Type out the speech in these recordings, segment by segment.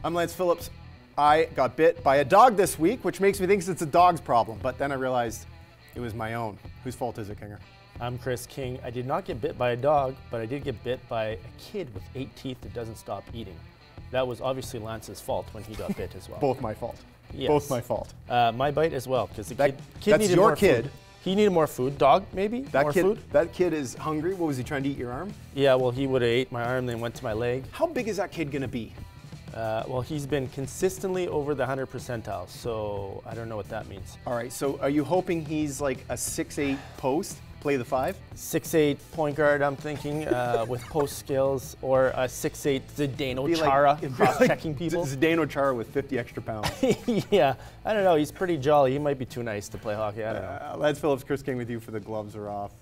I'm Lance Phillips. I got bit by a dog this week, which makes me think it's a dog's problem. But then I realized it was my own. Whose fault is it, Kinger? I'm Chris King. I did not get bit by a dog, but I did get bit by a kid with 8 teeth that doesn't stop eating. That was obviously Lance's fault when he got bit as well. Both my fault. Yes. Both my fault. My bite as well, because the kid that's needed your more kid. Food. He needed more food. Dog, maybe? That more kid, food? That kid is hungry. What was he trying to eat your arm? Yeah, well, he would have ate my arm, then went to my leg. How big is that kid going to be? Well, he's been consistently over the 100 percentile, so I don't know what that means. All right, so are you hoping he's like a 6'8" post, play the 5? 6'8" point guard, I'm thinking, with post skills, or a 6'8" Zdeno Chara, cross-checking people. Zdeno Chara with 50 extra pounds. Yeah, I don't know. He's pretty jolly. He might be too nice to play hockey. I don't know. Lance Phillips, Chris King with you for the gloves are off.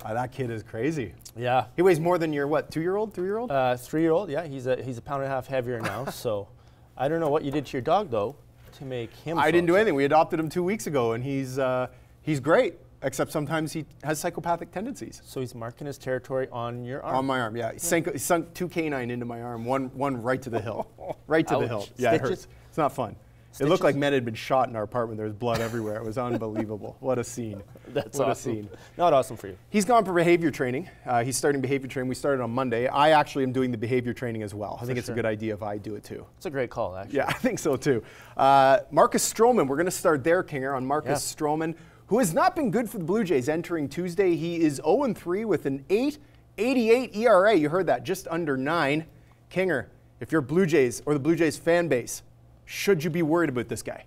That kid is crazy. Yeah. He weighs more than your, what, 2-year-old, 3-year-old? 3-year-old, yeah. He's a pound and a half heavier now. So I don't know what you did to your dog, though, to make him I didn't do anything. We adopted him 2 weeks ago, and he's great, except sometimes he has psychopathic tendencies. So he's marking his territory on your arm? On my arm, yeah. He sunk 2 canine into my arm, one right to the hill. Right to the hill. Yeah, Stitches? it hurts. It's not fun. Stitches? It looked like men had been shot in our apartment. There was blood everywhere. It was unbelievable. What a scene. That's what awesome. a scene. Not awesome for you. He's gone for behavior training. He's starting behavior training. We started on Monday. I actually am doing the behavior training as well. I think it's a good idea if I do it too. It's a great call, actually. Yeah, I think so too. Marcus Stroman, we're going to start there, Kinger, on Marcus Stroman, who has not been good for the Blue Jays entering Tuesday. He is 0-3 with an 8.88 ERA. You heard that, just under 9. Kinger, if you're Blue Jays or the Blue Jays fan base, should you be worried about this guy?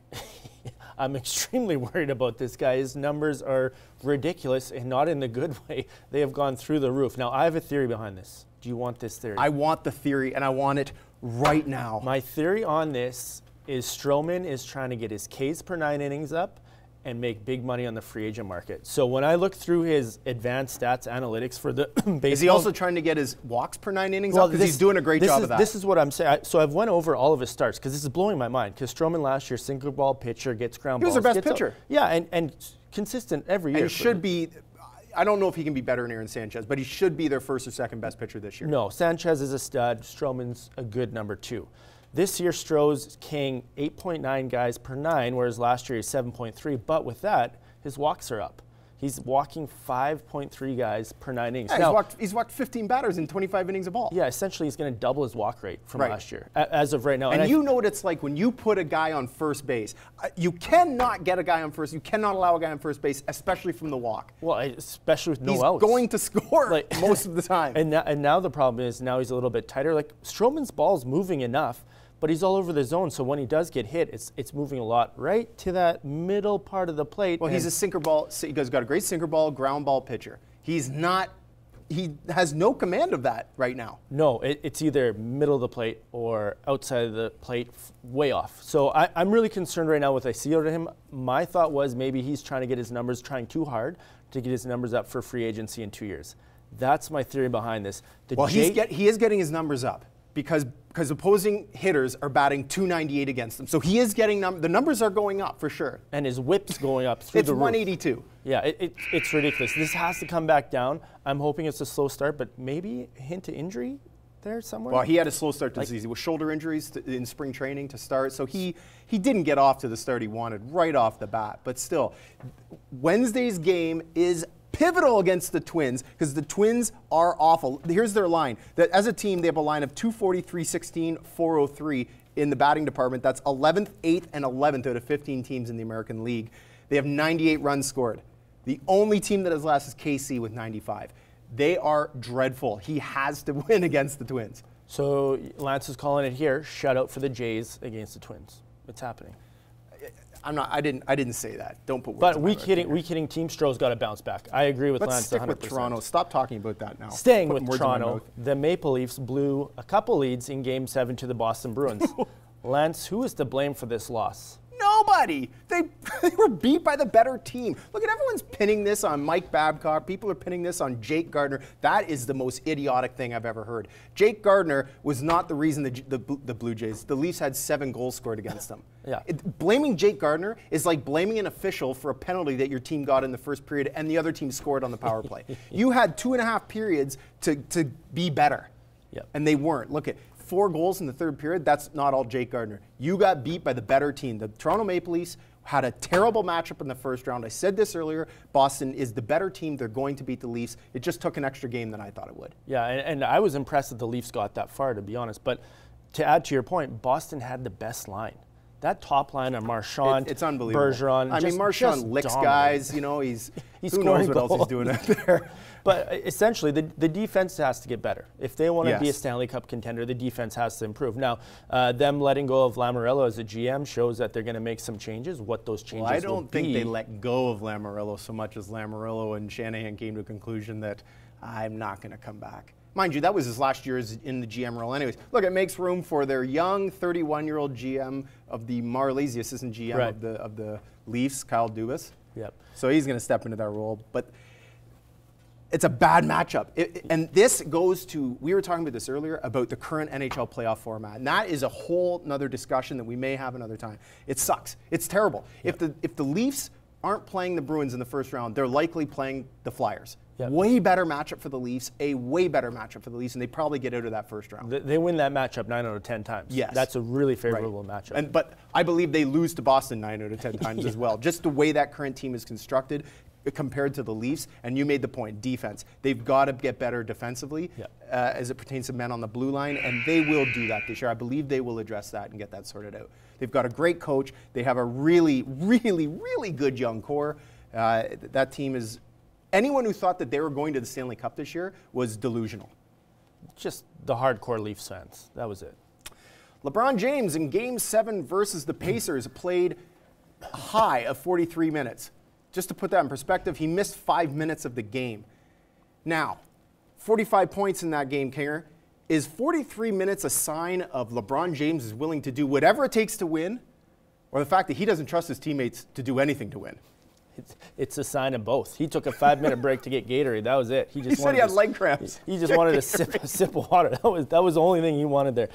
I'm extremely worried about this guy. His numbers are ridiculous, and not in the good way. They have gone through the roof. Now, I have a theory behind this. Do you want this theory? I want the theory, and I want it right now. My theory on this is Stroman is trying to get his Ks per 9 innings up and make big money on the free agent market. So when I look through his advanced stats analytics for the baseball... Is he also trying to get his walks per 9 innings up? Because he's doing a great job of that. This is what I'm saying. So I've went over all of his starts, because this is blowing my mind. Because Stroman last year, single ball pitcher, gets ground balls. He was their best pitcher. Yeah, and consistent every year. And should be... I don't know if he can be better than Aaron Sanchez, but he should be their first or second best pitcher this year. No, Sanchez is a stud. Stroman's a good number 2. This year, Stroh's King 8.9 guys per 9, whereas last year he's 7.3. But with that, his walks are up. He's walking 5.3 guys per 9 innings. Yeah, now, he's walked 15 batters in 25 innings of ball. Yeah, essentially he's going to double his walk rate from last year, as of right now. And you know what it's like when you put a guy on first base. You cannot get a guy on first. You cannot allow a guy on first base, especially from the walk. Well, especially with no outs. He's going to score most of the time. And now the problem is now he's a little bit tighter. Like Stroman's ball's moving enough, but he's all over the zone, so when he does get hit, it's moving a lot right to that middle part of the plate. Well, he's a sinker ball. He's got a great sinker ball, ground ball pitcher. He's not. He has no command of that right now. No, it's either middle of the plate or outside of the plate, way off. So I'm really concerned right now with what I see out of him. My thought was maybe he's trying to get his numbers, trying too hard to get his numbers up for free agency in 2 years. That's my theory behind this. He is getting his numbers up. Because opposing hitters are batting 298 against him. So he is getting the numbers are going up for sure. And his whip's going up through the roof. It's 182. Yeah, it's ridiculous. This has to come back down. I'm hoping it's a slow start, but maybe a hint of injury there somewhere. Well, he had a slow start to the season with shoulder injuries in spring training to start. So he didn't get off to the start he wanted right off the bat. But still, Wednesday's game is pivotal against the Twins because the Twins are awful. Here's their line. That as a team, they have a line of 240, 316, 403 in the batting department. That's 11th, 8th, and 11th out of 15 teams in the American League. They have 98 runs scored. The only team that has less is KC with 95. They are dreadful. He has to win against the Twins. So Lance is calling it here. Shutout for the Jays against the Twins. It's happening. I didn't say that. Don't put words But in week hitting Team Stroh's got to bounce back. I agree with Lance 100%. Let's stick with Toronto. Stop talking about that now. Staying with Toronto, the Maple Leafs blew a couple leads in Game 7 to the Boston Bruins. Lance, who is to blame for this loss? Nobody. They were beat by the better team. Look at everyone's pinning this on Mike Babcock. People are pinning this on Jake Gardiner. That is the most idiotic thing I've ever heard. Jake Gardiner was not the reason the Blue Jays, the Leafs had 7 goals scored against them. Yeah. Blaming Jake Gardiner is like blaming an official for a penalty that your team got in the first period and the other team scored on the power play. You had 2.5 periods to be better. Yep. And they weren't. Look at 4 goals in the third period, that's not all Jake Gardiner. You got beat by the better team. The Toronto Maple Leafs had a terrible matchup in the first round. I said this earlier, Boston is the better team. They're going to beat the Leafs. It just took an extra game than I thought it would. Yeah, and I was impressed that the Leafs got that far, to be honest. But to add to your point, Boston had the best line. That top line of Marchand, it's unbelievable. Bergeron. I mean, Marchand licks guys. You know, he's who knows what else he's doing out there. But essentially, the defense has to get better. If they want to be a Yes. Stanley Cup contender, the defense has to improve. Now, them letting go of Lamoriello as a GM shows that they're going to make some changes. What those changes Well, I don't will think be. they let go of Lamoriello so much as Lamoriello and Shanahan came to a conclusion that I'm not going to come back. Mind you, that was his last year in the GM role anyways. Look, it makes room for their young 31-year-old GM of the Marlies, the assistant GM Right. of the Leafs, Kyle Dubas. Yep. So he's going to step into that role. But it's a bad matchup. And this goes to, we were talking about this earlier, about the current NHL playoff format. And that is a whole nother discussion that we may have another time. It sucks. It's terrible. Yep. If the Leafs aren't playing the Bruins in the first round, they're likely playing the Flyers. Yep. Way better matchup for the Leafs, a way better matchup for the Leafs, and they probably get out of that first round. They win that matchup 9 out of 10 times. Yes. That's a really favorable matchup. But I believe they lose to Boston 9 out of 10 times as well. Just the way that current team is constructed compared to the Leafs, and you made the point, defense. They've got to get better defensively as it pertains to men on the blue line, and they will do that this year. I believe they will address that and get that sorted out. They've got a great coach. They have a really, really, really good young core. That team is... Anyone who thought that they were going to the Stanley Cup this year was delusional. Just the hardcore Leafs fans. That was it. LeBron James in Game 7 versus the Pacers played a high of 43 minutes. Just to put that in perspective, he missed 5 minutes of the game. Now, 45 points in that game, Kinger. Is 43 minutes a sign of LeBron James is willing to do whatever it takes to win, or the fact that he doesn't trust his teammates to do anything to win? It's a sign of both. He took a 5-minute break to get Gatorade. That was it. He said he had leg cramps. He just wanted a sip of water. That was the only thing he wanted there.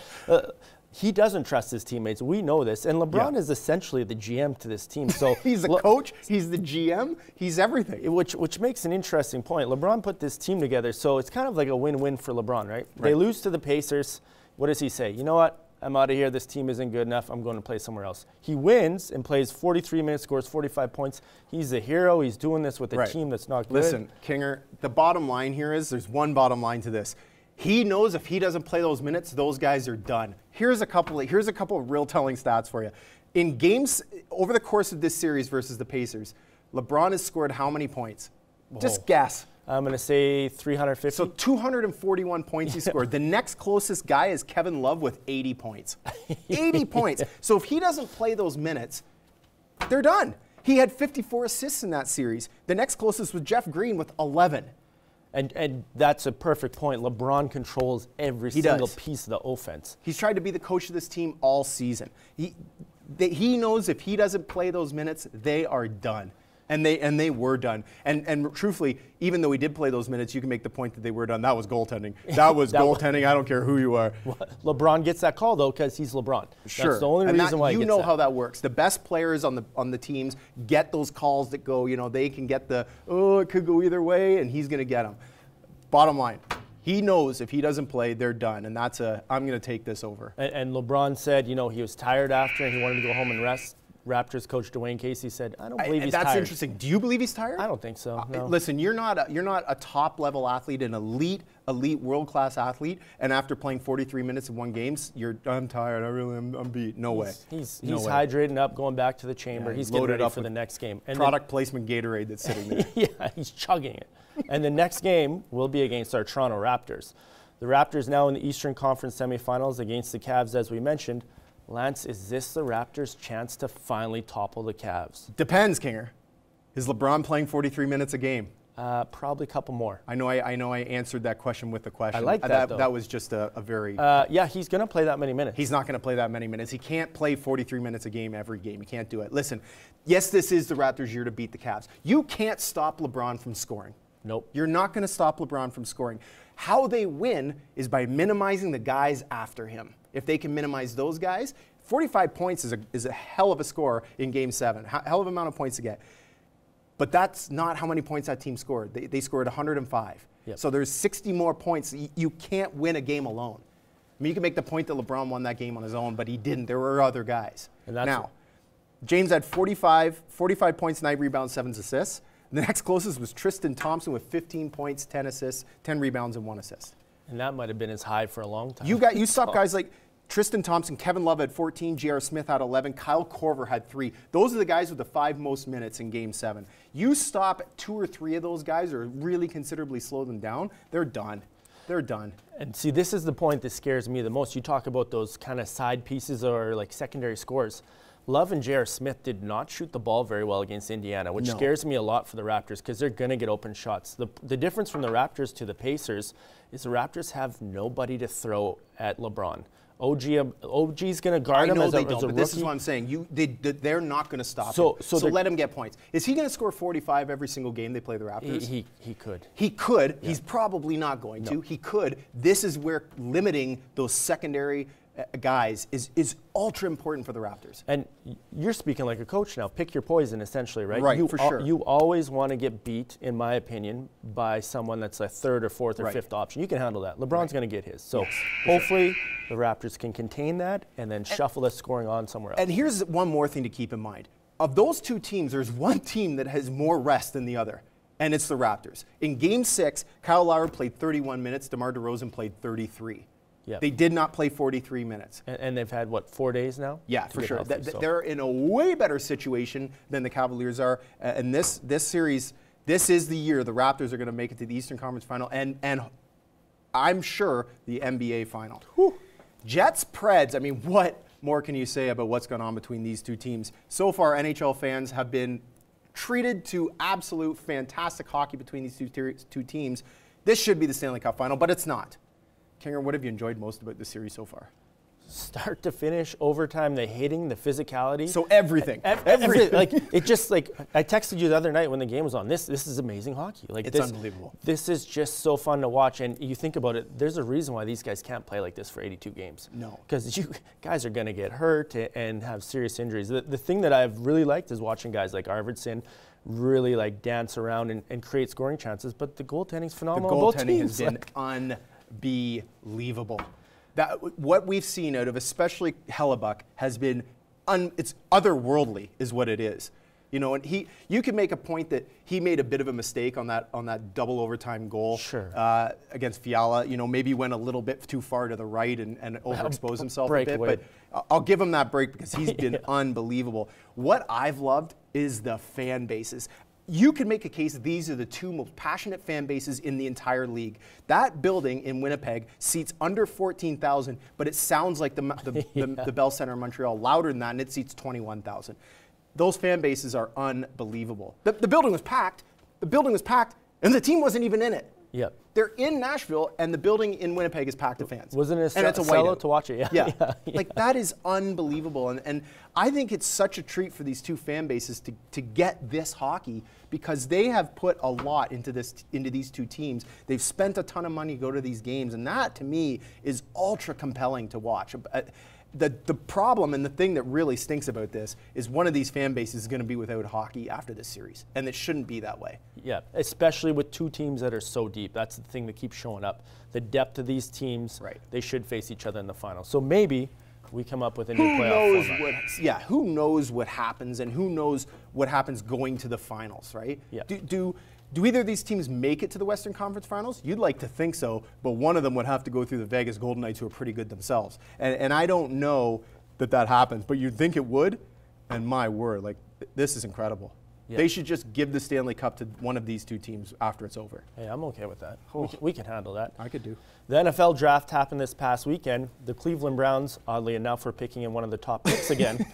He doesn't trust his teammates. We know this. And LeBron is essentially the GM to this team. So he's the coach. He's the GM. He's everything. Which makes an interesting point. LeBron put this team together, so it's kind of like a win-win for LeBron, right? They lose to the Pacers. What does he say? You know what? I'm out of here. This team isn't good enough. I'm going to play somewhere else. He wins and plays 43 minutes, scores 45 points. He's a hero. He's doing this with a team that's not good. Listen, Kinger, the bottom line here is there's one bottom line to this. He knows if he doesn't play those minutes, those guys are done. Here's a couple of real telling stats for you. In games over the course of this series versus the Pacers, LeBron has scored how many points? Just guess. I'm going to say 350. So 241 points he scored. The next closest guy is Kevin Love with 80 points. 80 points. So if he doesn't play those minutes, they're done. He had 54 assists in that series. The next closest was Jeff Green with 11. And that's a perfect point. LeBron controls every single piece of the offense. He's tried to be the coach of this team all season. He knows if he doesn't play those minutes, they are done. And they were done. And truthfully, even though he did play those minutes, you can make the point that they were done. That was goaltending. That was goaltending. I don't care who you are. LeBron gets that call, though, because he's LeBron. Sure. That's the only reason why he gets that. You know how that works. The best players on the teams get those calls that go, they can get the, it could go either way, and he's going to get them. Bottom line, he knows if he doesn't play, they're done. And that's I'm going to take this over. And LeBron said, he was tired after and he wanted to go home and rest. Raptors coach Dwayne Casey said, "I don't believe he's tired." That's interesting. Do you believe he's tired? I don't think so. No. Listen, you're not a top level athlete, an elite world class athlete, and after playing 43 minutes in one game, I'm tired. I'm beat. No way. He's hydrating up, going back to the chamber. Yeah, he's getting ready for the next game. And product placement Gatorade that's sitting there. Yeah, he's chugging it. And the next game will be against our Toronto Raptors. The Raptors now in the Eastern Conference semifinals against the Cavs, as we mentioned. Lance, is this the Raptors' chance to finally topple the Cavs? Depends, Kinger. Is LeBron playing 43 minutes a game? Probably a couple more. I know I answered that question with the question. I like that, though. That was just a very... yeah, he's going to play that many minutes. He's not going to play that many minutes. He can't play 43 minutes a game every game. He can't do it. Listen, yes, this is the Raptors' year to beat the Cavs. You can't stop LeBron from scoring. Nope. You're not going to stop LeBron from scoring. How they win is by minimizing the guys after him. If they can minimize those guys, 45 points is a hell of a score in Game 7. Hell of an amount of points to get. But that's not how many points that team scored. They scored 105. Yep. So there's 60 more points. You can't win a game alone. mean, you can make the point that LeBron won that game on his own, but he didn't. There were other guys. And that's now, James had 45 points, 9 rebounds, 7 assists. The next closest was Tristan Thompson with 15 points, 10 assists, 10 rebounds, and 1 assist. And that might have been his high for a long time. You stop guys like Tristan Thompson, Kevin Love had 14, J.R. Smith had 11, Kyle Korver had 3. Those are the guys with the 5 most minutes in Game 7. You stop 2 or 3 of those guys or really considerably slow them down, they're done. They're done. And see, this is the point that scares me the most. You talk about those kind of side pieces or like secondary scores. Love and J.R. Smith did not shoot the ball very well against Indiana, which scares me a lot for the Raptors because they're going to get open shots. The difference from the Raptors to the Pacers is the Raptors have nobody to throw at LeBron. OG's going to guard him as a rookie. This is what I'm saying. They're not going to stop him. So let him get points. Is he going to score 45 every single game they play the Raptors? He could. He could. Yeah. He's probably not going to. He could. This is where limiting those secondary guys is ultra important for the Raptors. And you're speaking like a coach now. Pick your poison, essentially, right? Right, for sure. You always want to get beat, in my opinion, by someone that's a third or fourth or fifth option. You can handle that. LeBron's going to get his. So hopefully the Raptors can contain that and then shuffle the scoring on somewhere else. And here's one more thing to keep in mind. Of those 2 teams, there's one team that has more rest than the other, and it's the Raptors. In Game 6, Kyle Lowry played 31 minutes. DeMar DeRozan played 33. Yep. They did not play 43 minutes. And they've had, 4 days now? Yeah, for sure. They're in a way better situation than the Cavaliers are. And this series, this is the year the Raptors are going to make it to the Eastern Conference Final and I'm sure the NBA Final. Whew. Jets, Preds, I mean, what more can you say about what's going on between these 2 teams? So far, NHL fans have been treated to absolute fantastic hockey between these two teams. This should be the Stanley Cup Final, but it's not. Kinger, what have you enjoyed most about this series so far? Start to finish, overtime, the hitting, the physicality. So everything. Everything. Like, it just, like, I texted you the other night when the game was on. This is amazing hockey. Like, it's unbelievable. This is just so fun to watch. And you think about it, there's a reason why these guys can't play like this for 82 games. No. Because you guys are going to get hurt and have serious injuries. The thing that I've really liked is watching guys like Arvidsson really, like, dance around and create scoring chances. But the goaltending's phenomenal. The goaltending has been unbelievable. What we've seen out of especially Hellebuck has been, it's otherworldly is what it is. You know, and you can make a point that he made a bit of a mistake on that double overtime goal against Fiala. You know, maybe went a little bit too far to the right and overexposed himself a bit. But I'll give him that break because he's been unbelievable. What I've loved is the fan bases. You can make a case that these are the 2 most passionate fan bases in the entire league. That building in Winnipeg seats under 14,000, but it sounds like the Bell Center in Montreal, louder than that, and it seats 21,000. Those fan bases are unbelievable. The building was packed. The building was packed, and the team wasn't even in it. Yep. They're in Nashville, and the building in Winnipeg is packed with fans. Wasn't it a sellout to watch it? Yeah. Like, that is unbelievable. And I think it's such a treat for these 2 fan bases to get this hockey because they have put a lot into these 2 teams. They've spent a ton of money to go to these games, and that, to me, is ultra compelling to watch. The problem and the thing that really stinks about this is one of these fan bases is going to be without hockey after this series, and it shouldn't be that way. Yeah, especially with 2 teams that are so deep. That's the thing that keeps showing up. The depth of these teams, they should face each other in the final. So maybe we come up with a new playoff format. Who knows what happens, and who knows what happens going to the finals, right? Yeah. Do either of these teams make it to the Western Conference Finals? You'd like to think so, but one of them would have to go through the Vegas Golden Knights, who are pretty good themselves. And I don't know that happens, but you'd think it would, and my word, like, this is incredible. Yeah. They should just give the Stanley Cup to one of these 2 teams after it's over. Hey, I'm okay with that. We can handle that. I could do. The NFL draft happened this past weekend. The Cleveland Browns, oddly enough, were picking in one of the top picks again.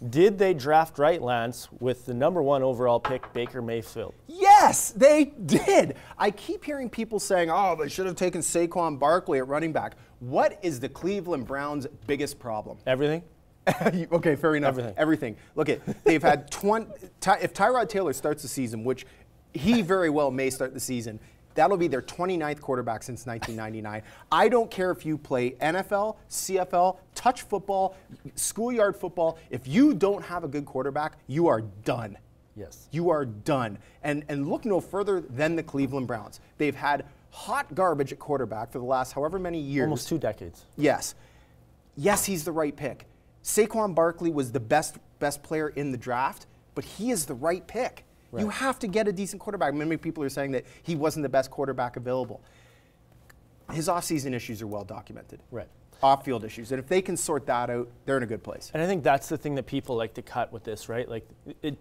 Did they draft right, Lance, with the #1 overall pick, Baker Mayfield? Yes, they did. I keep hearing people saying, oh, they should have taken Saquon Barkley at running back. What is the Cleveland Browns' biggest problem? Everything. Okay, fair enough. Everything. Look, they've had 20. If Tyrod Taylor starts the season, which he very well may start the season, that'll be their 29th quarterback since 1999. I don't care if you play NFL, CFL, touch football, schoolyard football. If you don't have a good quarterback, you are done. Yes. You are done. And look no further than the Cleveland Browns. They've had hot garbage at quarterback for the last however many years. Almost 2 decades. Yes. Yes, he's the right pick. Saquon Barkley was the best player in the draft, but he is the right pick. Right. You have to get a decent quarterback. Many people are saying that he wasn't the best quarterback available. His offseason issues are well documented. Right. Off-field issues. And if they can sort that out, they're in a good place. And I think that's the thing that people like to cut with this, right? Like,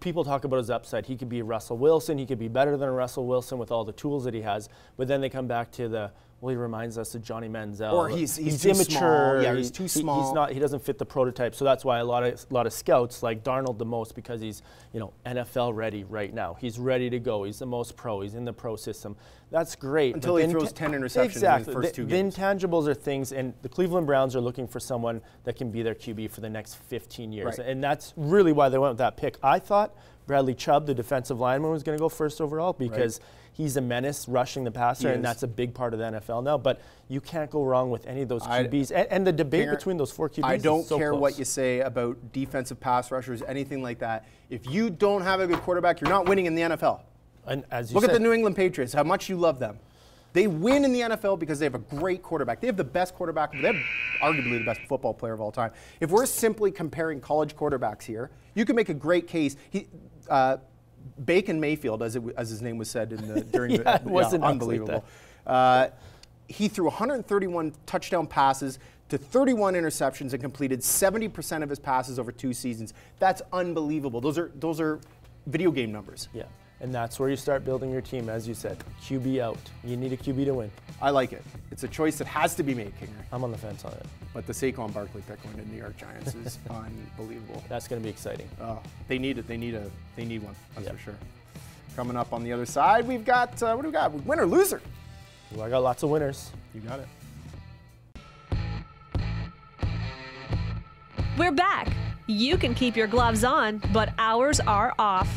people talk about his upside. He could be Russell Wilson. He could be better than Russell Wilson with all the tools that he has. But then they come back to he reminds us of Johnny Manziel. Or he's too immature. Small. Yeah, he's too small. He doesn't fit the prototype. So that's why a lot of scouts like Darnold the most, because he's, NFL ready right now. He's ready to go. He's the most pro. He's in the pro system. That's great. Until he throws 10 interceptions in his first 2 games. The intangibles are things, and the Cleveland Browns are looking for someone that can be their QB for the next 15 years. Right. And that's really why they went with that pick. I thought Bradley Chubb, the defensive lineman, was going to go first overall because he's a menace rushing the passer, and that's a big part of the NFL now. But you can't go wrong with any of those QBs. And the debate between those 4 QBs I don't is so care close. what you say about defensive pass rushers, anything like that. If you don't have a good quarterback, you're not winning in the NFL. And as you Look said, at the New England Patriots, how much you love them. They win in the NFL because they have a great quarterback. They have the best quarterback. They have arguably the best football player of all time. If we're simply comparing college quarterbacks here, you can make a great case. Bacon Mayfield, as his name was said during the it wasn't unbelievable. He threw 131 touchdown passes to 31 interceptions and completed 70% of his passes over 2 seasons. That's unbelievable. Those are video game numbers. Yeah. And that's where you start building your team, as you said. QB out. You need a QB to win. I like it. It's a choice that has to be made, Kinger. I'm on the fence on it. But the Saquon Barkley pick going to the New York Giants is unbelievable. That's going to be exciting. They need it. They need one. That's for sure. Coming up on the other side, we've got what do we got? Winner, loser. Well, I got lots of winners. You got it. We're back. You can keep your gloves on, but ours are off.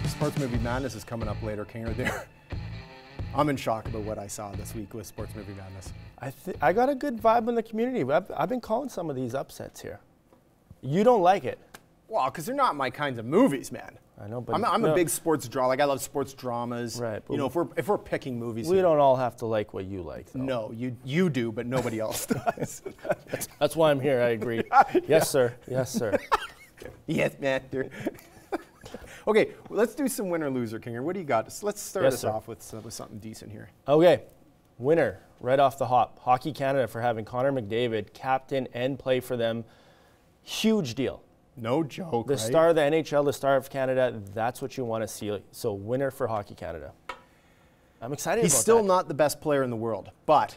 Sports Movie Madness is coming up later, Kinger. There, I'm in shock about what I saw this week with Sports Movie Madness. I got a good vibe in the community. I've been calling some of these upsets here. You don't like it. Well, because they're not my kinds of movies, man. I know, but I'm a big sports drama. Like I love sports dramas. Right. If we're picking movies, we don't all have to like what you like, though. No, you do, but nobody else does. That's why I'm here. I agree. Yes, sir. Yes, sir. Yes, master. Okay, let's do some winner loser, Kinger. What do you got? Let's start us off with something decent here. Okay, winner right off the hop. Hockey Canada for having Connor McDavid captain and play for them. Huge deal. No joke. The star of the NHL, the star of Canada. That's what you want to see. So winner for Hockey Canada. I'm excited. He's about still that. not the best player in the world, but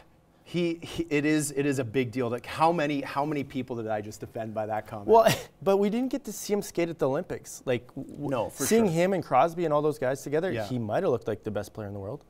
it is a big deal. Like how many people did I just offend by that comment? Well, but we didn't get to see him skate at the Olympics. Like no, for seeing sure. him and Crosby and all those guys together, Yeah. he might have looked like the best player in the world.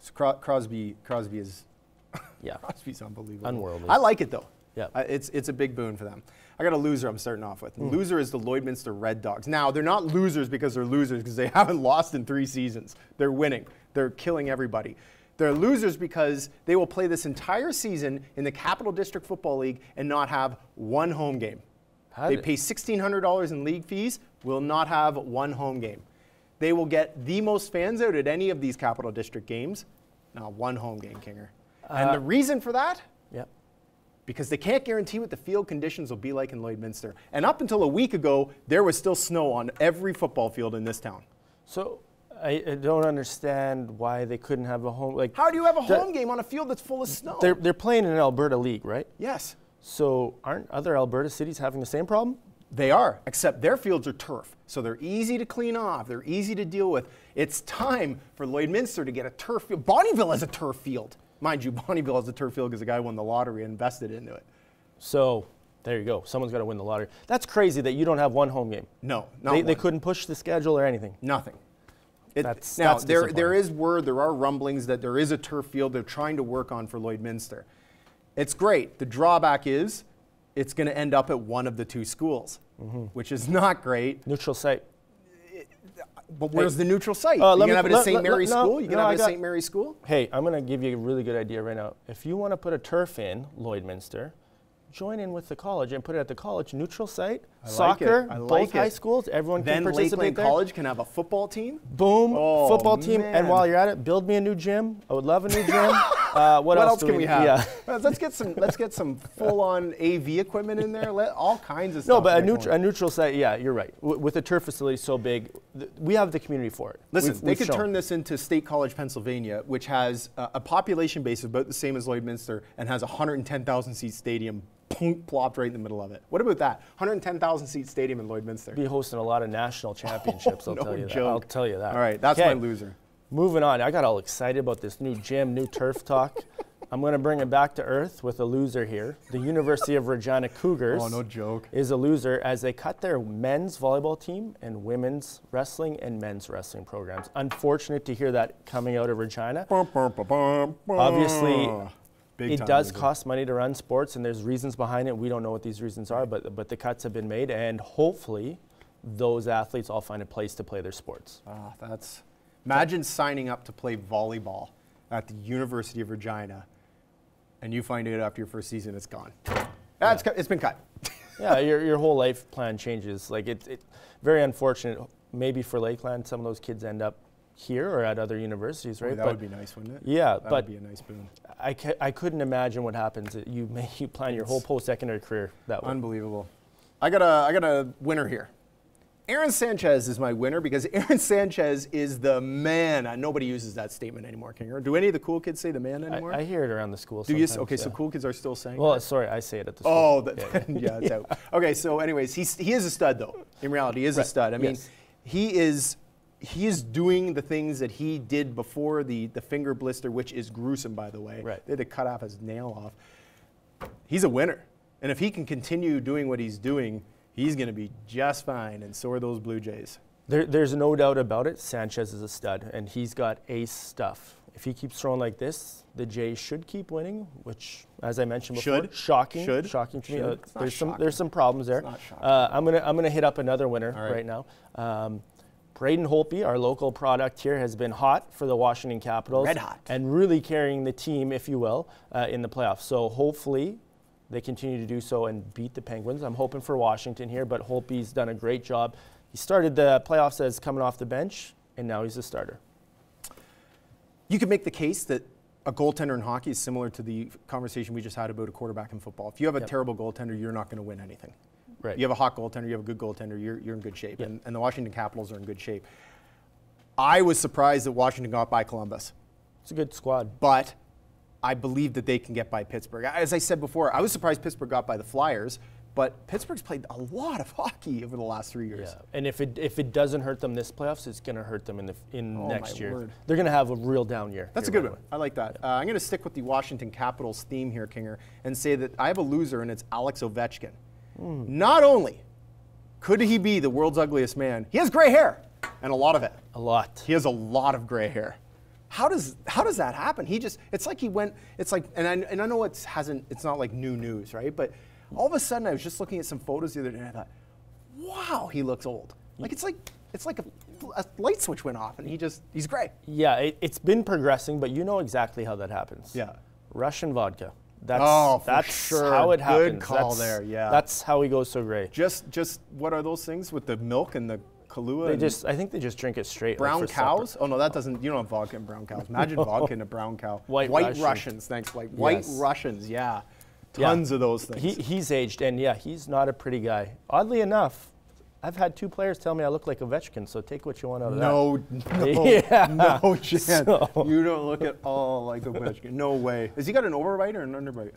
So Crosby is Crosby's unbelievable. Unworldly. I like it though. Yeah. It's a big boon for them. I got a loser I'm starting off with. The loser is the Lloydminster Red Dogs. Now, they're not losers because they're losers because they haven't lost in 3 seasons. They're winning. They're killing everybody. They're losers because they will play this entire season in the Capital District Football League and not have one home game. They pay $1,600 in league fees, will not have one home game. They will get the most fans out at any of these Capital District games, not one home game, Kinger. And the reason for that? Yep. Because they can't guarantee what the field conditions will be like in Lloydminster. And up until a week ago, there was still snow on every football field in this town. So I don't understand why they couldn't have a home. Like, how do you have a home game on a field that's full of snow? They're playing in an Alberta league, right? Yes. So aren't other Alberta cities having the same problem? They are, except their fields are turf. So they're easy to clean off. They're easy to deal with. It's time for Lloydminster to get a turf field. Bonnyville has a turf field. Mind you, Bonnyville has a turf field because the guy won the lottery and invested into it. So there you go. Someone's got to win the lottery. That's crazy that you don't have one home game. No, They couldn't push the schedule or anything. Nothing. That's there is word, there are rumblings that there is a turf field they're trying to work on for Lloydminster. It's great. The drawback is it's going to end up at one of the 2 schools, which is not great. Neutral site. But where's the neutral site? You're going to have it at St. Mary's School? You're going to have it at St. Mary's School? Hey, I'm going to give you a really good idea right now. If you want to put a turf in Lloydminster, join in with the college and put it at the college neutral site. I Soccer, like it. both high schools, everyone Then can participate Lakeland there. College can have a football team. Boom, Oh, football team. man. And while you're at it, build me a new gym. I would love a new gym. What else can we have? Yeah. Let's get some full-on AV equipment in there. All kinds of stuff. No, but Get going. a neutral site, yeah, you're right. With a turf facility so big, we have the community for it. Listen, they We've could shown. turn this into State College, Pennsylvania, which has a population base of about the same as Lloydminster and has a 110,000 seat stadium plopped right in the middle of it. What about that? 110,000 seat stadium in Lloydminster. Be hosting a lot of national championships, I'll no tell you that. joke. I'll tell you that. All right, that's my loser. Moving on, I got all excited about this new gym, new turf talk. I'm going to bring it back to earth with a loser here. The University of Regina Cougars Oh, no joke. is a loser as they cut their men's volleyball team and women's wrestling and men's wrestling programs. Unfortunate to hear that coming out of Regina. Obviously, it does cost money to run sports, and there's reasons behind it. We don't know what these reasons are, but the cuts have been made, and hopefully those athletes all find a place to play their sports. Imagine signing up to play volleyball at the University of Regina, and you find out after your first season it's gone. It's been cut. Yeah, your whole life plan changes. Like it's very unfortunate. Maybe for Lakeland, some of those kids end up here or at other universities, right? That would be nice, wouldn't it? Yeah, that but would be a nice boon. I couldn't imagine what happens. You plan your whole post-secondary career that way. Unbelievable. I got a winner here. Aaron Sanchez is my winner because Aaron Sanchez is the man. Nobody uses that statement anymore, Kinger. Do any of the cool kids say the man anymore? I hear it around the school. Do you? sometimes, Okay, yeah. so cool kids are still saying. Well, that? sorry, I say it at the school. Oh, yeah, it's out. Okay, so anyways, he is a stud though. In reality, he is a stud. I mean, he is doing the things that he did before the finger blister, which is gruesome, by the way. Right. They had to cut off his nail off. He's a winner, and if he can continue doing what he's doing, he's going to be just fine, and so are those Blue Jays. There's no doubt about it. Sanchez is a stud, and he's got ace stuff. If he keeps throwing like this, the Jays should keep winning, which, as I mentioned before, shocking to me. There's some problems there. It's not shocking. I'm gonna hit up another winner right now. Braden Holtby, our local product here, has been hot for the Washington Capitals. Red hot. And really carrying the team, if you will, in the playoffs. So hopefully they continue to do so and beat the Penguins. I'm hoping for Washington here, but Holtby's done a great job. He started the playoffs as coming off the bench, and now he's a starter. You could make the case that a goaltender in hockey is similar to the conversation we just had about a quarterback in football. If you have a terrible goaltender, you're not going to win anything. Right. You have a hot goaltender, you have a good goaltender, you're in good shape. And the Washington Capitals are in good shape. I was surprised that Washington got by Columbus. It's a good squad. But I believe that they can get by Pittsburgh. As I said before, I was surprised Pittsburgh got by the Flyers, but Pittsburgh's played a lot of hockey over the last 3 years. Yeah. And if it doesn't hurt them this playoffs, it's going to hurt them in next year. Word. They're going to have a real down year. That's a good one. I like that. I'm going to stick with the Washington Capitals theme here, Kinger, and say that I have a loser, and it's Alex Ovechkin. Not only could he be the world's ugliest man, he has gray hair, and a lot of it. A lot. He has a lot of gray hair. How does that happen? It's like he went. It's like, and I know it's not like new news, right? But all of a sudden, I was just looking at some photos the other day, and I thought, wow, he looks old. Like it's like a light switch went off, and he's gray. Yeah, it's been progressing, but you know exactly how that happens. Yeah. Russian vodka. That's sure. How it happens. Good call there. Yeah. That's how he goes so gray. Just what are those things with the milk and the Kahlua? I think they just drink it straight. Brown like for cows? supper. Oh no, that doesn't. You don't have vodka in brown cows. Imagine vodka in a brown cow. White Russians. Thanks, Blake. White Russians. Yeah. Tons of those things. He's aged, and he's not a pretty guy. Oddly enough, I've had 2 players tell me I look like Ovechkin, so take what you want out of that. No chance. So. You don't look at all like Ovechkin. No way. Has he got an overbite or an underbite?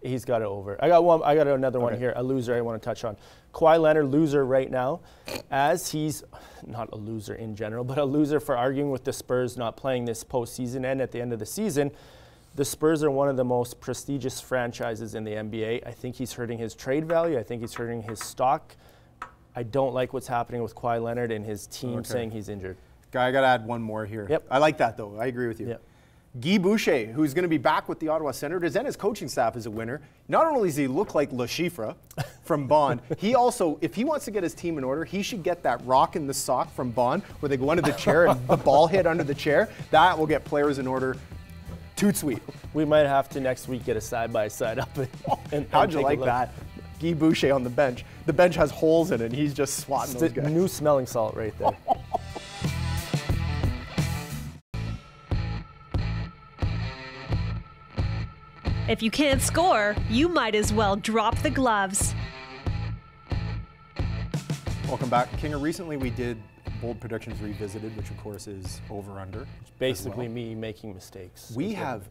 He's got it over. I got another one here, a loser I want to touch on. Kawhi Leonard, loser right now, as he's not a loser in general, but a loser for arguing with the Spurs not playing this postseason and at the end of the season. The Spurs are one of the most prestigious franchises in the NBA. I think he's hurting his trade value. I think he's hurting his stock. I don't like what's happening with Kawhi Leonard and his team saying he's injured. I got to add one more here. Yep. I like that, though. I agree with you. Yep. Guy Boucher, who's going to be back with the Ottawa Senators, and his coaching staff is a winner. Not only does he look like Le Chiffre from Bond, he also, if he wants to get his team in order, he should get that rock in the sock from Bond, where they go under the chair and the ball hit under the chair. That will get players in order Toot sweet. We might have to next week get a side-by-side up and How'd you take a like look. that? Guy Boucher on the bench. The bench has holes in it, and he's just swatting those guys. New smelling salt right there. If you can't score, you might as well drop the gloves. Welcome back, Kinger. Recently we did Bold Predictions Revisited, which of course is over/under. Basically me making mistakes. We have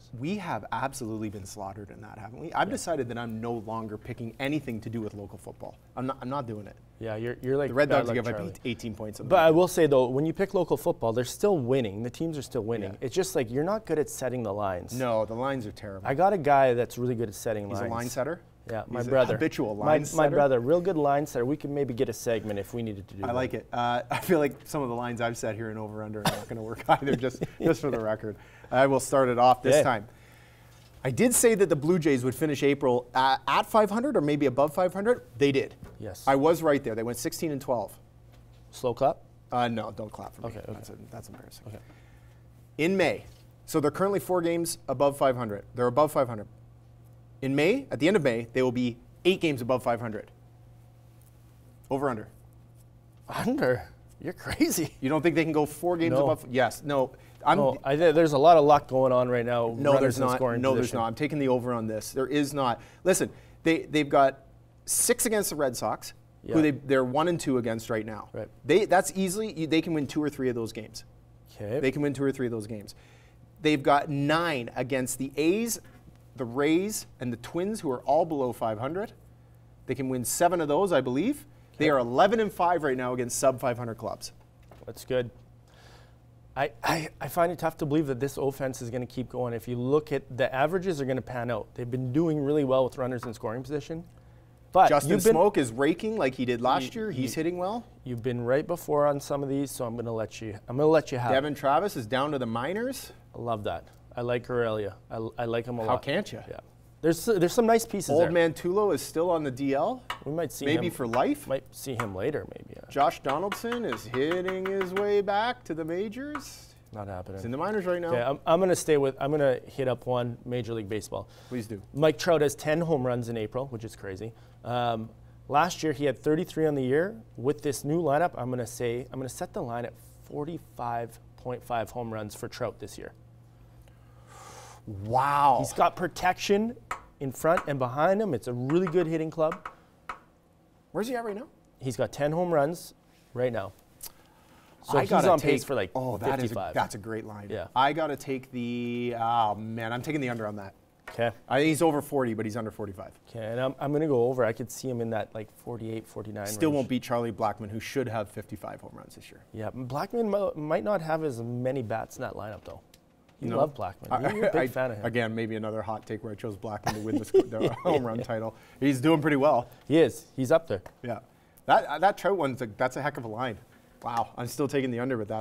absolutely been slaughtered in that, haven't we? I've decided that I'm no longer picking anything to do with local football. I'm not doing it. Yeah, you're like The Red bad Dogs luck give up Charlie. 18 points on the But I will say though, when you pick local football, they're still winning. The teams are still winning. Yeah. It's just like you're not good at setting the lines. No, the lines are terrible. I got a guy that's really good at setting He's lines. a line setter? Yeah, my He's a brother. habitual my line setter? brother, real good line setter. We could maybe get a segment if we needed to do that. I like it. I feel like some of the lines I've set here in over/under are not going to work either, just for the record. I will start it off this time. I did say that the Blue Jays would finish April at 500 or maybe above 500. They did. Yes. I was right there. They went 16-12. Slow clap? No, don't clap for me. Okay. That's embarrassing. Okay. In May, so they're currently 4 games above 500. They're above 500. In May, at the end of May, they will be 8 games above 500. Over/under. Under? You're crazy. You don't think they can go 4 games No. above? Yes. No. There's a lot of luck going on right now. No, runners there's in not. scoring No, there's position. not. I'm taking the over on this. There is not. Listen, they've got 6 against the Red Sox, who Yeah. they're 1-2 against right now. Right. That's easily, they can win 2 or 3 of those games. Okay. They can win 2 or 3 of those games. They've got 9 against the A's, the Rays, and the Twins, who are all below 500. They can win 7 of those, I believe. They are 11-5 right now against sub-500 clubs. That's good. I find it tough to believe that this offense is going to keep going. If you look at the averages are going to pan out. They've been doing really well with runners in scoring position. But Justin Smoke is raking like he did last year. He's hitting well. You've been right before on some of these, so I'm going to let you have Devin Travis is down to the minors. I love that. I like Aurelia. I like him a lot. How can't you? Yeah. There's some nice pieces there. Old man Tulo is still on the DL. We might see maybe him for life. Might see him later, maybe. Yeah. Josh Donaldson is hitting his way back to the majors. Not happening. He's in the minors right now. Okay, I'm going to hit up one Major League Baseball. Please do. Mike Trout has 10 home runs in April, which is crazy. Last year he had 33 on the year. With this new lineup, I'm going to set the line at 45.5 home runs for Trout this year. Wow. He's got protection in front and behind him. It's a really good hitting club. Where's he at right now? He's got 10 home runs right now. So I he's gotta on take, pace for like 55. That's a great line. Yeah. I got to take I'm taking the under on that. Okay. I think he's over 40, but he's under 45. Okay, and I'm going to go over. I could see him in that like 48, 49 Still range. won't beat Charlie Blackmon, who should have 55 home runs this year. Yeah, Blackmon might not have as many bats in that lineup, though. You love Blackmon. You're a big fan of him. Again, maybe another hot take where I chose Blackmon to win the home run title. He's doing pretty well. He is. He's up there. Yeah. That Trout one's that's a heck of a line. Wow. I'm still taking the under, but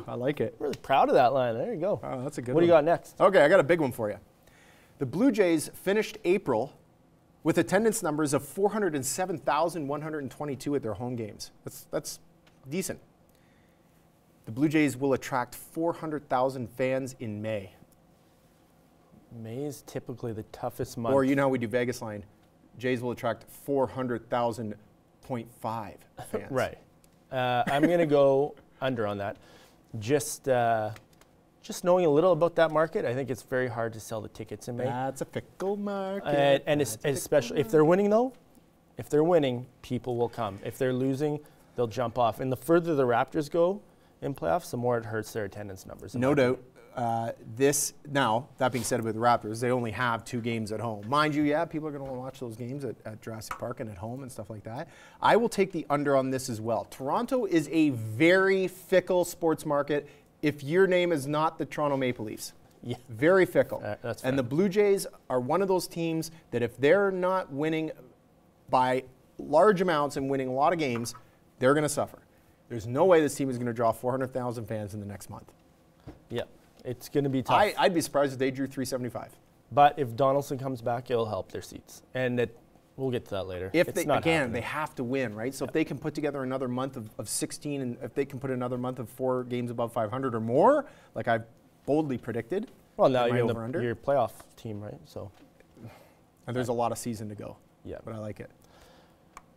I like it. I'm really proud of that line. There you go. Oh, that's a good one. What do you got next? Okay, I got a big one for you. The Blue Jays finished April with attendance numbers of 407,122 at their home games. That's decent. The Blue Jays will attract 400,000 fans in May. May is typically the toughest month. Or you know how we do Vegas line. Jays will attract 400,000.5 fans. Right. I'm going to go under on that. Just knowing a little about that market, I think it's very hard to sell the tickets in May. That's a fickle market. And especially if they're winning, though, if they're winning, people will come. If they're losing, they'll jump off. And the further the Raptors go in playoffs, the more it hurts their attendance numbers. No doubt. Now, that being said with the Raptors, they only have 2 games at home. Mind you, yeah, people are going to want to watch those games at Jurassic Park and at home and stuff like that. I will take the under on this as well. Toronto is a very fickle sports market if your name is not the Toronto Maple Leafs. Yeah. Very fickle. That's and fair. the Blue Jays are one of those teams that if they're not winning by large amounts and winning a lot of games, they're going to suffer. There's no way this team is going to draw 400,000 fans in the next month. Yeah, it's going to be tough. I'd be surprised if they drew 375. But if Donaldson comes back, it'll help their seats. And we'll get to that later. If it's they, not again, happening. they have to win, right? So if they can put together another month of 16, and if they can put another month of 4 games above 500 or more, like I've boldly predicted, Well, now Am I you're in over under? your playoff team, right? So, And there's a lot of season to go. yeah. But I like it.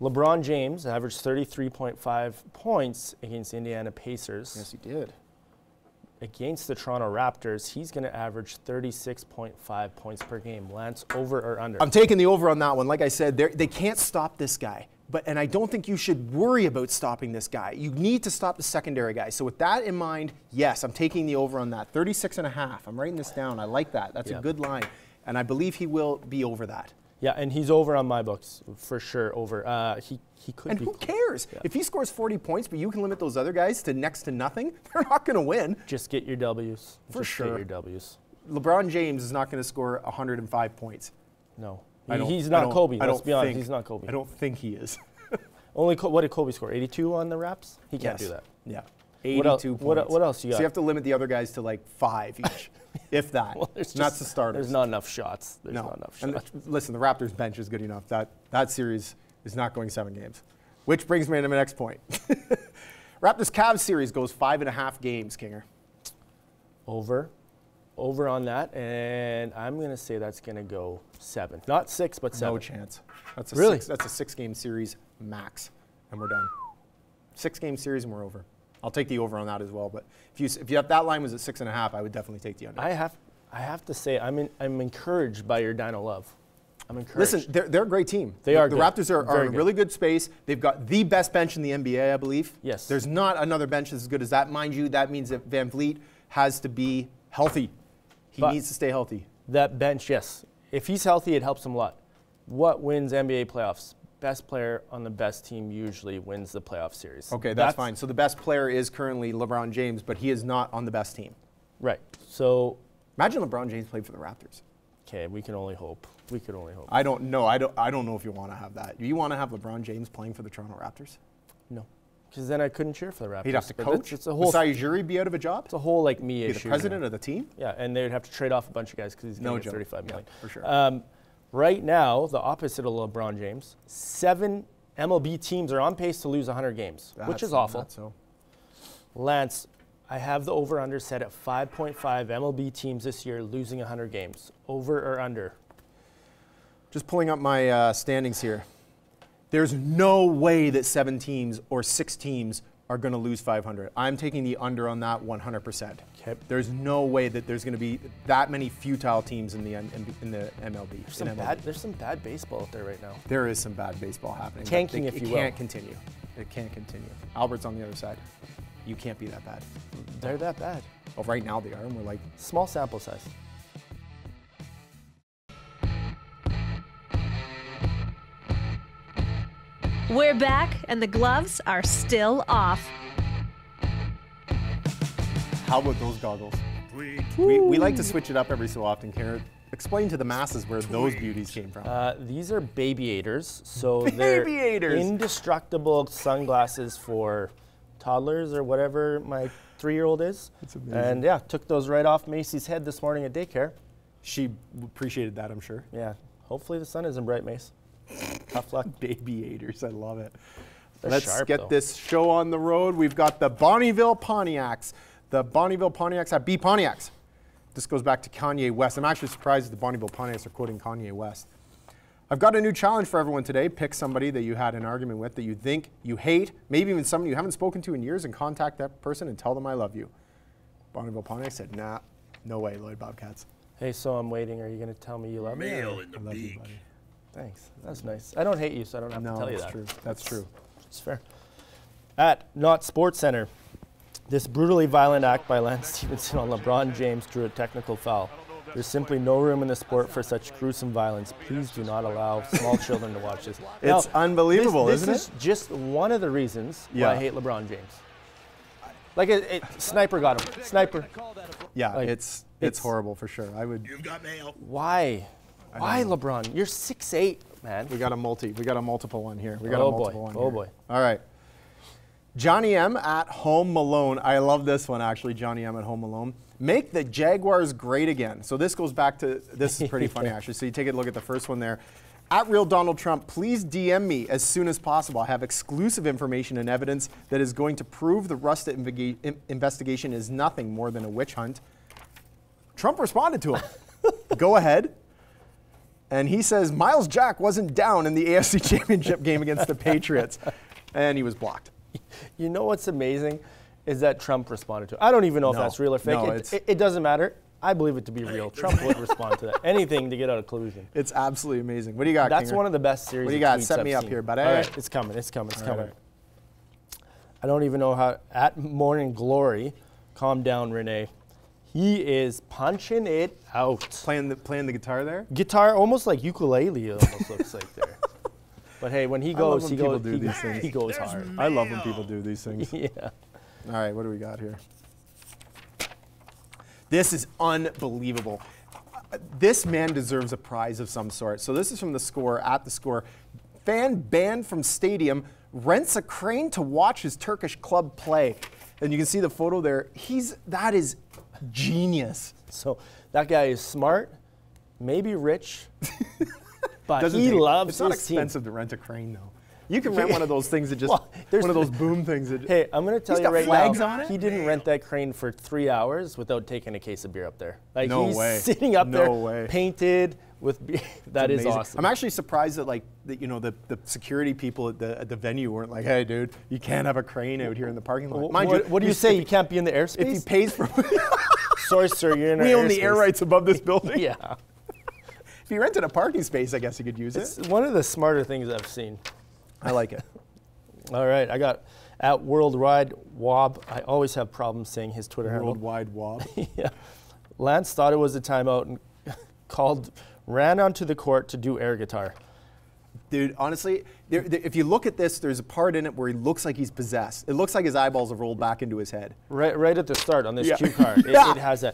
LeBron James averaged 33.5 points against the Indiana Pacers. Yes, he did. Against the Toronto Raptors, he's going to average 36.5 points per game. Lance, over or under? I'm taking the over on that one. Like I said, they can't stop this guy. And I don't think you should worry about stopping this guy. You need to stop the secondary guy. So with that in mind, yes, I'm taking the over on that. 36.5. I'm writing this down. I like that. That's a good line. And I believe he will be over that. Yeah, and he's over on my books, for sure, over. He could And be. who cares? Yeah. If he scores 40 points, but you can limit those other guys to next to nothing, they're not going to win. Just get your W's. For Just sure. Get your W's. LeBron James is not going to score 105 points. No. I don't- He's I not don't- Kobe. I Let's don't be honest. think- He's not Kobe. I don't think he is. What did Kobe score? 82 on the Raps? He can't Yes. do that. Yeah. What el- 82 what el- points. what else you So got? you have to limit the other guys to like 5 each, if that. Well, And that's the starters. There's not enough shots. There's No. not enough And shots. listen, the Raptors bench is good enough. That series is not going 7 games. Which brings me to my next point. Raptors Cavs series goes 5.5 games, Kinger. Over on that, and I'm going to say that's going to go 7. Not 6, but 7. No chance. That's a Really? That's a 6-game series max, and we're done. 6-game series and we're over. I'll take the over on that as well. But if that line was at 6.5, I would definitely take the under. I have to say I'm encouraged by your Dino Love. I'm encouraged. Listen, they're a great team. They are The good. Raptors are Very in good. really good space. They've got the best bench in the NBA, I believe. Yes. There's not another bench as good as that. Mind you, that means that Van Vliet has to be healthy. He But- needs to stay healthy. That bench, yes. If he's healthy, it helps him a lot. What wins NBA playoffs? Best player on the best team usually wins the playoff series. Okay, that's fine. So the best player is currently LeBron James, but he is not on the best team. Right. So, Imagine LeBron James played for the Raptors. okay, we can only hope. We could only hope. I don't know. I don't know if you want to have that. Do you want to have LeBron James playing for the Toronto Raptors? No. Because then I couldn't cheer for the Raptors. He'd have to But coach. It's a whole, Masai Ujiri be out of a job? it's a whole like me Be issue. the president of the team? Yeah, and they'd have to trade off a bunch of guys because he's No going to joke. get 35 Yeah, million. for sure. Right now, the opposite of LeBron James, 7 MLB teams are on pace to lose 100 games, which is awful. Not so. Lance, I have the over-under set at 5.5 MLB teams this year losing 100 games. Over or under? Just pulling up my standings here. There's no way that 7 teams or 6 teams are going to lose 500. I'm taking the under on that 100%. Okay. There's no way that there's going to be that many futile teams in the MLB. There's some bad baseball out there right now. There is some bad baseball happening. but Tanking, if you will. It can't continue. It can't continue. Albert's on the other side. You can't be that bad. They're that bad. Well, right now they are, and we're like, Small sample size. We're back, and the gloves are still off. how about those goggles? We like to switch it up every so often, Karen. Explain to the masses where those beauties came from. These are Babyators, so they're Babyators. indestructible sunglasses for toddlers or whatever my 3-year-old is. That's amazing. And yeah, took those right off Macy's head this morning at daycare. She appreciated that, I'm sure. Yeah, hopefully the sun isn't bright, Mace. Tough luck. Babyators, I love it. They're Let's sharp, get though. this show on the road. We've got the Bonneville Pontiacs. The Bonneville Pontiacs have B Pontiacs. This goes back to Kanye West. I'm actually surprised that the Bonneville Pontiacs are quoting Kanye West. I've got a new challenge for everyone today. Pick somebody that you had an argument with that you think you hate, maybe even someone you haven't spoken to in years, and contact that person and tell them I love you. Bonneville Pontiacs said, nah, no way, Lloyd Bobcats. Hey, so I'm waiting. Are you going to tell me you love me? Mail or- in the I love you, beak. buddy. Thanks. That's nice. I don't hate you, so I don't have No, to tell you that's that. true. That's true. It's fair. At Not Sports Center, this brutally violent act by Lance Stevenson on LeBron James drew a technical foul. There's simply no room in the sport for such gruesome violence. Please do not allow small children to watch this. It's unbelievable, this isn't is just one of the reasons why Yeah. I hate LeBron James. Like, Sniper got him. Sniper. Yeah, Like, it's it's- horrible for sure. You've got mail. Why? Why, LeBron? You're 6'8", man. We got a multiple one here. We got Oh, a boy. multiple one Oh, here. boy. All right. Johnny M at Home Alone. I love this one actually, Johnny M at Home Alone. Make the Jaguars great again. So this goes back to, this is pretty funny actually. So you take a look at the first one there. At Real Donald Trump, please DM me as soon as possible. I have exclusive information and evidence that is going to prove the Rusted investigation is nothing more than a witch hunt. Trump responded to him. Go ahead. And he says Miles Jack wasn't down in the AFC Championship game against the Patriots. And he was blocked. You know what's amazing is that Trump responded to it. I don't even know if that's real or fake. No, it doesn't matter. I believe it to be real. Trump would respond to that. Anything to get out of collusion. It's absolutely amazing. What do you got, That's Kinger? one of the best series. What do you of got? tweets Set I've me up seen. here, buddy. All right, it's coming. It's coming. It's coming. right. I don't even know how. At Morning Glory, calm down, Renee. He is punching it out. Playing the guitar there? Guitar, almost like ukulele. It almost looks like there. But hey, when he goes, he goes hard. I love when people do these things. Yeah. All right, what do we got here? This is unbelievable. This man deserves a prize of some sort. So this is from The Score, at The Score. Fan banned from stadium, rents a crane to watch his Turkish club play. And you can see the photo there. That is genius. So that guy is smart, maybe rich, but Doesn't he take- loves It's not his team. expensive to rent a crane, though. You can rent one of those things that just, Well, there's- one of those boom things. That Hey, I'm going to tell He's you got right flags now, on it? he didn't rent that crane for 3 hours without taking a case of beer up there. Like No he's way. sitting up No there, way. painted with beer. That is amazing. awesome. I'm actually surprised that the security people at the venue weren't like, hey, dude, you can't have a crane out here in the parking lot. Mind you, what do you say? You can't be in the airspace? if he pays for Sorry, sir, you're in our we own the air airspace. rights above this building. Yeah. If he rented a parking space, I guess he could use It's it. one of the smarter things I've seen. I like it. All right, I got at Worldwide Wob. I always have problems saying his Twitter handle. Worldwide wob. Yeah. Lance thought it was a timeout and ran onto the court to do air guitar. Dude, honestly, if you look at this, there's a part in it where he looks like he's possessed. It looks like his eyeballs have rolled back into his head. Right at the start on this Yeah. cue card, Yeah. it has a.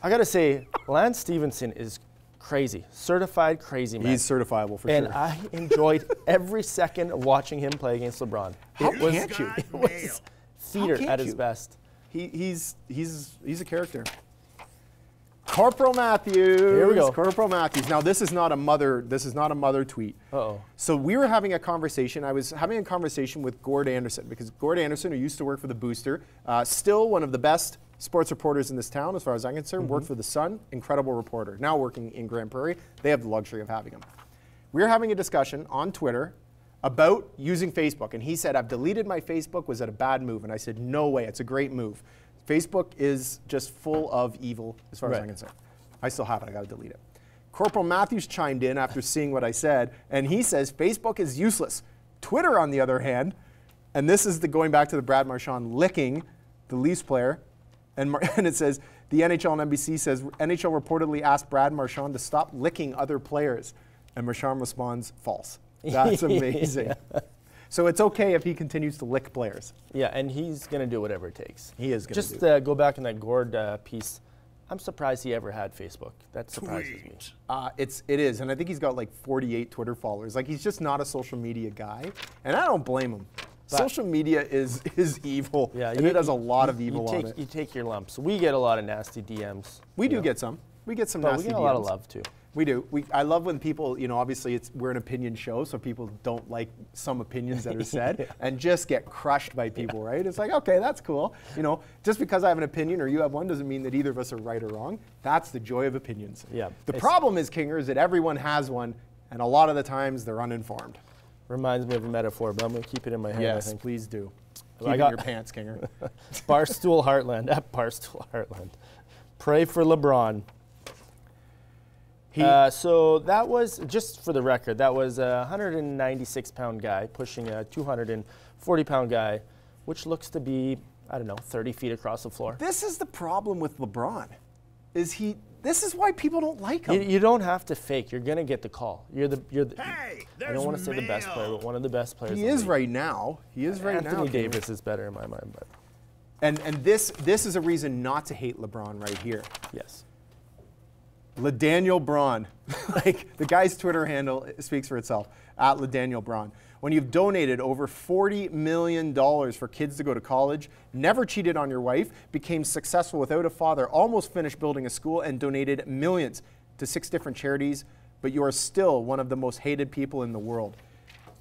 I gotta say, Lance Stevenson is crazy, certified crazy man. He's certifiable for and sure. I enjoyed every second of watching him play against LeBron. How It was, can't you? It was theater can't at his you? best. He's a character. Corporal Matthews. Here we go. Corporal Matthews. Now this is not a mother tweet. Uh-oh. So we were having a conversation. I was having a conversation with Gord Anderson because Gord Anderson, who used to work for the Booster, still one of the best sports reporters in this town, as far as I'm concerned. Worked for the Sun, incredible reporter. Now working in Grand Prairie, they have the luxury of having him. We were having a discussion on Twitter about using Facebook, and he said, "I've deleted my Facebook. Was it a bad move?" And I said, "No way. It's a great move. Facebook is just full of evil, as far as I'm concerned. I still have it. I got to delete it." Corporal Matthews chimed in after seeing what I said, and he says Facebook is useless. Twitter, on the other hand, and this is going back to the Brad Marchand licking the Leafs player, and it says the NHL and NBC says NHL reportedly asked Brad Marchand to stop licking other players, and Marchand responds, "False." That's amazing. Yeah. So it's okay if he continues to lick players. Yeah, and he's going to do whatever it takes. He is going to Just do it. go back in that Gord piece. I'm surprised he ever had Facebook. That surprises me. It is, and I think he's got like 48 Twitter followers. Like, he's just not a social media guy, and I don't blame him. But social media is evil, Yeah, and it has a lot of evil on it. You take your lumps. We get a lot of nasty DMs. We do get some. We get some But nasty we get a lot of DMs. love, too. We do. I love when people, obviously we're an opinion show, so people don't like some opinions that are said and just get crushed by people, right? It's like, okay, that's cool. Just because I have an opinion or you have one doesn't mean that either of us are right or wrong. That's the joy of opinions. Yeah. The problem is, Kinger, is that everyone has one, and a lot of the times they're uninformed. Reminds me of a metaphor, but I'm going to keep it in my head, I Yes, think. please do. I Keep it in got- your pants, Kinger. Barstool Heartland, at Barstool Heartland. Pray for LeBron. So that was, just for the record, that was a 196-pound guy pushing a 240-pound guy, which looks to be, 30 feet across the floor. This is the problem with LeBron. This is why people don't like him. You don't have to fake. You're going to get the call. You're the I don't want to say the best player, but one of the best players. He in the is league. right now. He is right now. Anthony Kinger. Davis is better in my mind, but And this is a reason not to hate LeBron right here. yes. LaDaniel Braun. Like, the guy's Twitter handle speaks for itself, at LaDaniel Braun. When you've donated over $40 million for kids to go to college, never cheated on your wife, became successful without a father, almost finished building a school, and donated millions to 6 different charities, but you are still one of the most hated people in the world.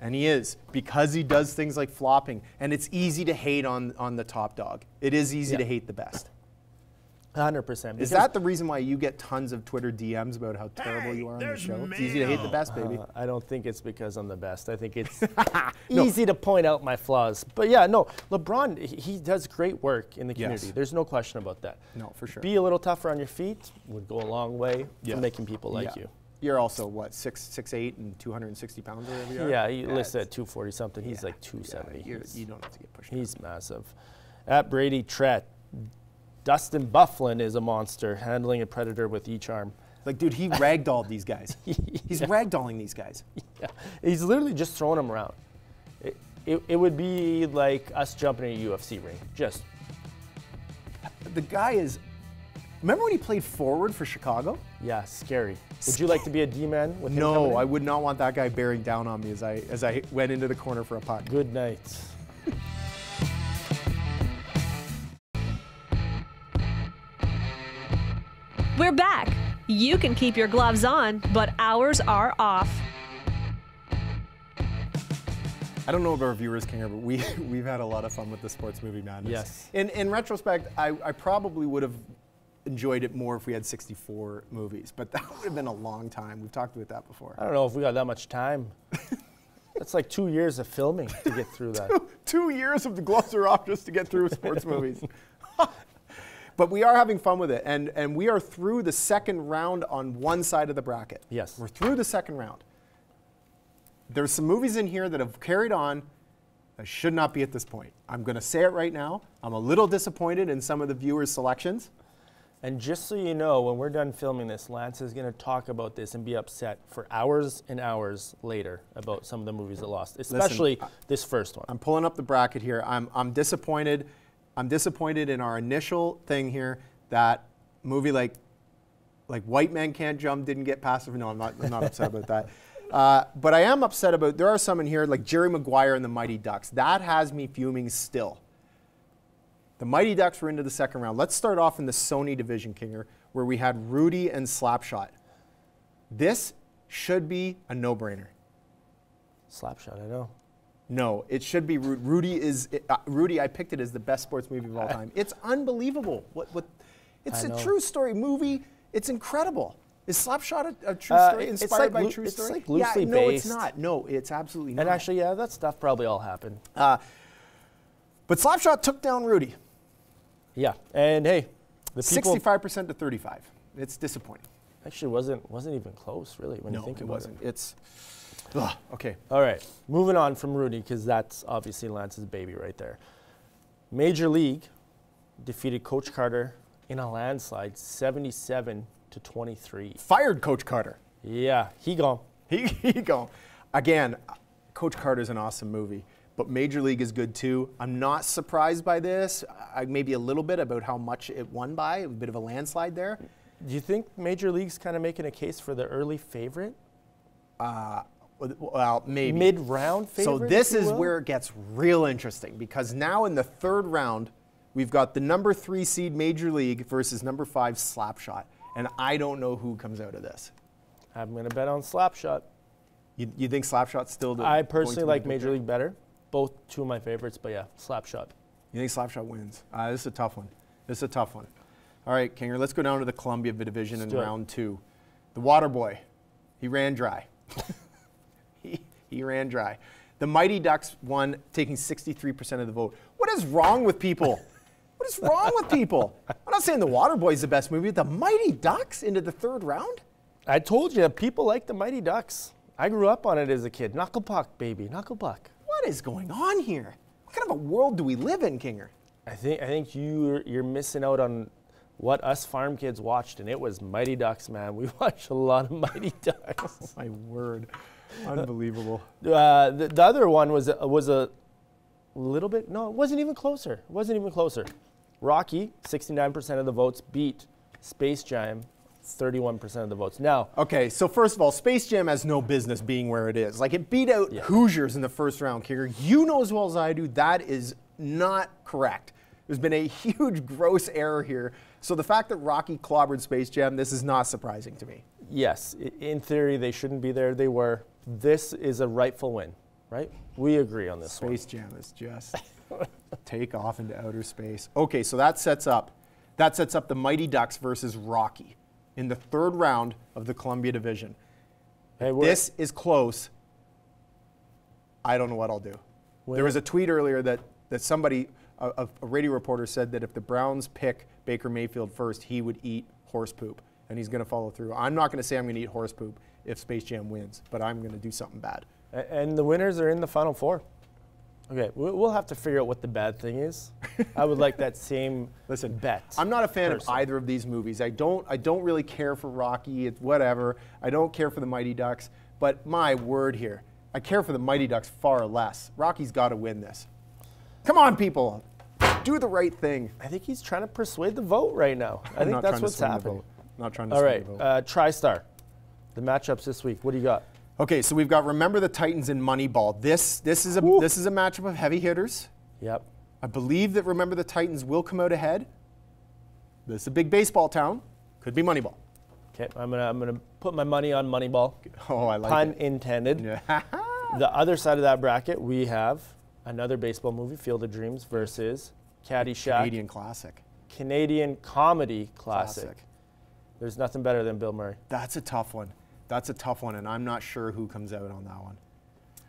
And he is, because he does things like flopping. And it's easy to hate on the top dog. It is easy to hate the best. 100%. Is that the reason why you get tons of Twitter DMs about how terrible you are on the show? It's easy to hate the best, baby. I don't think it's because I'm the best. I think it's easy to point out my flaws. But yeah, no, LeBron, he does great work in the community. Yes. There's no question about that. No, for sure. Be a little tougher on your feet would go a long way to making people like you. You're also, what, 6'8" and 260 pounds or whatever you are? Yeah, he listed at 240 something. He's like 270. Yeah, you don't have to get pushed. He's massive. At Brady Tret, Dustin Bufflin is a monster, handling a predator with each arm. Like, dude, he ragdolled these guys. He's ragdolling these guys. Yeah. He's literally just throwing them around. It would be like us jumping in a UFC ring. Just. The guy is. Remember when he played forward for Chicago? Yeah, scary. Would you like to be a D-man with him? No, I would not want that guy bearing down on me as I went into the corner for a puck. Good night. We're back. You can keep your gloves on, but ours are off. I don't know if our viewers can hear, but we've had a lot of fun with the Sports Movie Madness. Yes. In retrospect, I probably would have enjoyed it more if we had 64 movies, but that would have been a long time. We've talked about that before. I don't know if we got that much time. That's like 2 years of filming to get through that. 2 years of the gloves are off just to get through sports movies. But we are having fun with it, and we are through the second round on one side of the bracket. Yes. We're through the second round. There's some movies in here that have carried on that should not be at this point. I'm going to say it right now. I'm a little disappointed in some of the viewers' selections. And just so you know, when we're done filming this, Lance is going to talk about this and be upset for hours and hours later about some of the movies that lost, especially this first one. I'm pulling up the bracket here. I'm disappointed. I'm disappointed in our initial thing here that movie like White Men Can't Jump didn't get past. No, I'm not upset about that. But I am upset about, there are some in here like Jerry Maguire and the Mighty Ducks. That has me fuming still. The Mighty Ducks were into the second round. Let's start off in the Sony division, Kinger, where we had Rudy and Slapshot. This should be a no-brainer. Slapshot, I know. No, it should be Rudy. Rudy, I picked it as the best sports movie of all time. It's unbelievable. It's a true story movie. It's incredible. Is Slapshot a true story inspired by a true story? It's like loosely no, based. it's not. No, it's absolutely not. And actually, yeah, that stuff probably all happened. But Slapshot took down Rudy. Yeah, and hey, the people 65% to 35. It's disappointing. actually wasn't even close, really, when you think about it. No, it wasn't. It's okay. All right, moving on from Rudy, because that's obviously Lance's baby right there. Major League defeated Coach Carter in a landslide, 77 to 23. Fired Coach Carter. Yeah, he gone. He gone. Again, Coach Carter's an awesome movie, but Major League is good too. I'm not surprised by this. Maybe a little bit about how much it won by, a bit of a landslide there. Do you think Major League's kind of making a case for the early favorite? Well, maybe. Mid-round favorite? So this is where it gets real interesting, because now in the third round, we've got the number 3 seed Major League versus number 5 Slapshot. And I don't know who comes out of this. I'm going to bet on Slapshot. You think Slapshot's still the... I personally like Major League better. Both two of my favorites, but yeah, Slapshot. You think Slapshot wins? This is a tough one. This is a tough one. All right, Kinger, let's go down to the Columbia division in round 2. The Water Boy, he ran dry. he ran dry. The Mighty Ducks won, taking 63% of the vote. What is wrong with people? What is wrong with people? I'm not saying The Water Boy is the best movie, but The Mighty Ducks into the third round? I told you, people like The Mighty Ducks. I grew up on it as a kid. Knuckle puck, baby, knuckle puck. What is going on here? What kind of a world do we live in, Kinger? I think you're missing out on what us farm kids watched, and it was Mighty Ducks, man. We watched a lot of Mighty Ducks. Oh, my word. Unbelievable. The other one was a little bit, no, it wasn't even closer. It wasn't even closer. Rocky, 69% of the votes, beat Space Jam, 31% of the votes. Now, okay, so first of all, Space Jam has no business being where it is. Like, it beat out Hoosiers in the first round, Kinger. You know as well as I do, that is not correct. There's been a huge, gross error here. So the fact that Rocky clobbered Space Jam, this is not surprising to me. Yes, in theory, they shouldn't be there. They were. This is a rightful win, right? We agree on this one. Space Jam is just take off into outer space. Okay, so that sets up That sets up the Mighty Ducks versus Rocky in the 3rd round of the Columbia Division. Hey, This is close. I don't know what I'll do. There was a tweet earlier that somebody, a radio reporter, said that if the Browns pick Baker Mayfield first, he would eat horse poop, and he's going to follow through. I'm not going to say I'm going to eat horse poop if Space Jam wins, but I'm going to do something bad. And the winners are in the Final Four. Okay, we'll have to figure out what the bad thing is. I would like that same bet. I'm not a fan of either of these movies. I don't really care for Rocky. It's whatever. I don't care for the Mighty Ducks. But my word here, I care for the Mighty Ducks far less. Rocky's got to win this. Come on, people. Do the right thing. I think he's trying to persuade the vote right now. I think that's what's happening. Not trying to swing the vote. All right, TriStar. The matchups this week. What do you got? Okay, so we've got Remember the Titans and Moneyball. This is a matchup of heavy hitters. Yep. I believe that Remember the Titans will come out ahead. This is a big baseball town. Could be Moneyball. Okay, I'm gonna put my money on Moneyball. Oh, I like Pun it. intended. The other side of that bracket, we have another baseball movie, Field of Dreams, versus Caddyshack. Canadian classic. Canadian comedy classic. There's nothing better than Bill Murray. That's a tough one. That's a tough one, and I'm not sure who comes out on that one.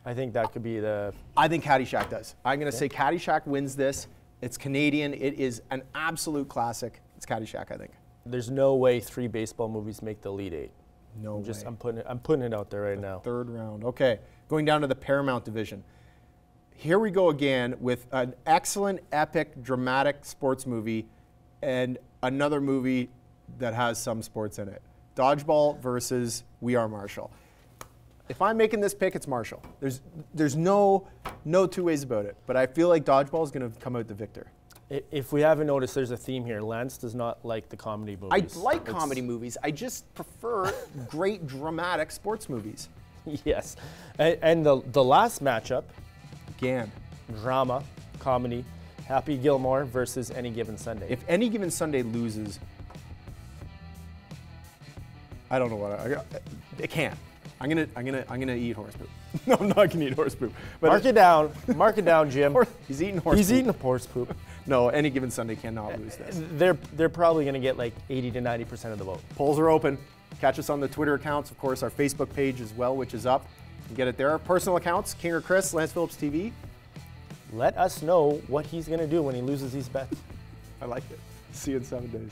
I think that could be the... I think Caddyshack does. I'm going to say Caddyshack wins this. It's Canadian. It is an absolute classic. It's Caddyshack, I think. There's no way 3 baseball movies make the Elite 8. No way. I'm putting it out there right now. 3rd round. Okay, going down to the Paramount Division. Here we go again with an excellent, epic, dramatic sports movie and another movie that has some sports in it. Dodgeball versus We Are Marshall. If I'm making this pick, it's Marshall. There's no 2 ways about it. But I feel like Dodgeball is going to come out the victor. If we haven't noticed, there's a theme here. Lance does not like the comedy movies. I like comedy movies. I just prefer great dramatic sports movies. Yes. And the last matchup, Again. Drama, comedy, Happy Gilmore versus Any Given Sunday. If Any Given Sunday loses, I don't know what it can't. I'm gonna eat horse poop. No, I'm not gonna eat horse poop. But Mark it down. Mark it down, Jim. He's eating horse poop. He's eating horse poop. No, Any Given Sunday cannot lose this. They're probably gonna get like 80 to 90% of the vote. Polls are open. Catch us on the Twitter accounts, of course, our Facebook page as well, which is up. You can get it there. Our personal accounts, King or Chris, Lance Phillips TV. Let us know what he's gonna do when he loses these bets. I like it. See you in 7 days.